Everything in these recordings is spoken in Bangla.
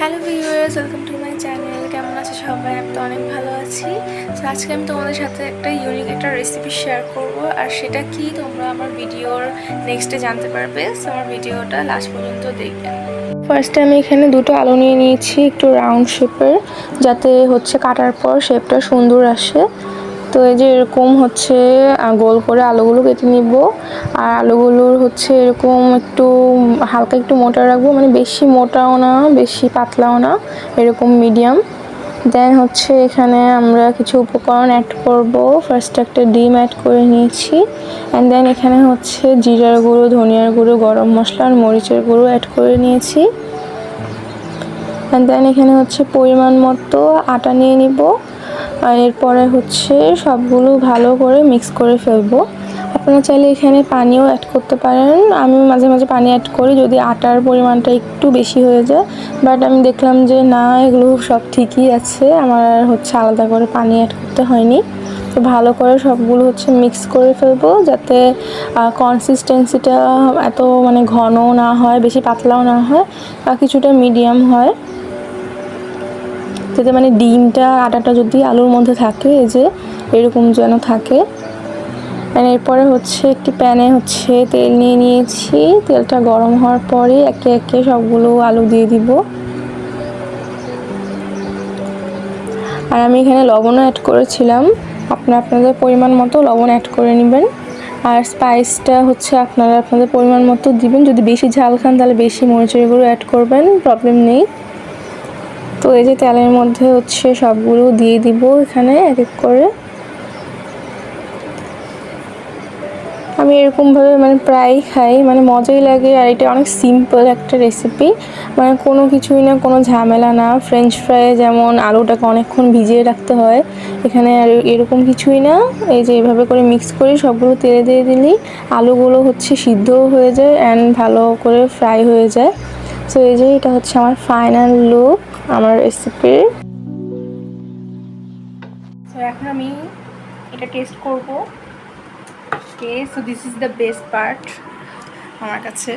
Hello viewers, welcome to my channel. কেমন আছে সবাই? আমি তো অনেক ভালো আছি। তো আজকে আমি তোমাদের সাথে একটা ইউনিক একটা রেসিপি শেয়ার করব, আর সেটা কি তোমরা আমার ভিডিওর নেক্সটে জানতে পারবে। সো আমার ভিডিওটা লাস্ট পর্যন্ত দেখবেন। ফার্স্টে আমি এখানে দুটো আলু নিয়ে নিয়েছি, একটু রাউন্ড শেপের, যাতে হচ্ছে কাটার পর শেপটা সুন্দর আসে। তো এই যে এরকম হচ্ছে গোল করে আলুগুলো কেটে নিব। আর আলুগুলোর হচ্ছে এরকম একটু হালকা একটু মোটা রাখবো, মানে বেশি মোটাও না বেশি পাতলাও না, এরকম মিডিয়াম। দেন হচ্ছে এখানে আমরা কিছু উপকরণ অ্যাড করব। ফার্স্ট একটা ডিম অ্যাড করে নিয়েছি, অ্যান্ড দেন এখানে হচ্ছে জিরার গুঁড়ো, ধনিয়ার গুঁড়ো, গরম মশলা আর মরিচের গুঁড়ো অ্যাড করে নিয়েছি। অ্যান্ড দেন এখানে হচ্ছে পরিমাণ মতো আটা নিয়ে নিব। আর এরপরে হচ্ছে সবগুলো ভালো করে মিক্স করে ফেলবো। আপনারা চাইলে এখানে পানিও অ্যাড করতে পারেন। আমি মাঝে মাঝে পানি অ্যাড করি যদি আটার পরিমাণটা একটু বেশি হয়ে যায়, বাট আমি দেখলাম যে না, এগুলো সব ঠিকই আছে, আমার হচ্ছে আলাদা করে পানি অ্যাড করতে হয়নি। তো ভালো করে সবগুলো হচ্ছে মিক্স করে ফেলবো, যাতে কনসিস্টেন্সিটা এত মানে ঘন না হয়, বেশি পাতলাও না হয়, কিছুটা মিডিয়াম হয়, যাতে মানে ডিমটা আটাটা যদি আলুর মধ্যে থাকে এই যে এরকম যেন থাকে। এরপরে হচ্ছে একটি প্যানে হচ্ছে তেল নিয়ে নিয়েছি। তেলটা গরম হওয়ার পরে একে একে সবগুলো আলু দিয়ে দিব। আর আমি এখানে লবণও অ্যাড করেছিলাম, আপনাদের পরিমাণ মতো লবণ অ্যাড করে নেবেন। আর স্পাইসটা হচ্ছে আপনারা আপনাদের পরিমাণ মতো দিবেন। যদি বেশি ঝাল খান তাহলে বেশি মরিচের গুঁড়ো অ্যাড করবেন, প্রবলেম নেই। তো এই যে তেলের মধ্যে হচ্ছে সবগুলো দিয়ে দিব এখানে এক এক করে। আমি এরকমভাবে মানে প্রায় খাই, মানে মজাই লাগে। আর এটা অনেক সিম্পল একটা রেসিপি, মানে কোনো কিছুই না, কোনো ঝামেলা না। ফ্রেঞ্চ ফ্রাই যেমন আলুটাকে অনেকক্ষণ ভিজিয়ে রাখতে হয়, এখানে আর এরকম কিছুই না। এই যে এইভাবে করে মিক্স করে সবগুলো তেলে দিয়ে দিলেই আলুগুলো হচ্ছে সিদ্ধও হয়ে যায় অ্যান্ড ভালো করে ফ্রাই হয়ে যায়। সো এই যে এটা হচ্ছে আমার ফাইনাল লুক আমার রেসিপির। তো এখন আমি এটা টেস্ট করব। Okay, so this is the best part আমার কাছে।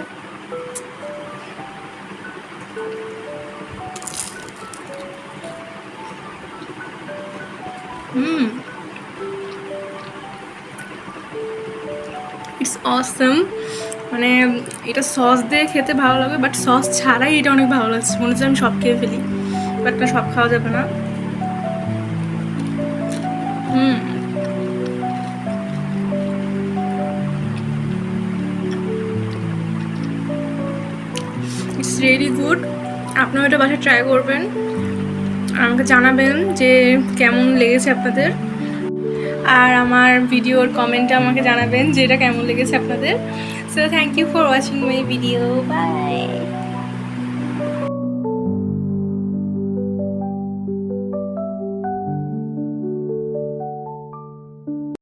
It's awesome. মানে এটা সস দিয়ে খেতে ভালো লাগে, বাট সস ছাড়াই এটা অনেক ভালো লাগছে। মনে হচ্ছে আমি সব খেয়ে ফেলি, বাট না, সব খাওয়া যাবে না। It's really good. আপনারা এটা বাসায় ট্রাই করবেন আর আমাকে জানাবেন যে কেমন লেগেছে আপনাদের। আর আমার ভিডিওর কমেন্টে আমাকে জানাবেন যে এটা কেমন লেগেছে আপনাদের। So thank you for watching my video. By.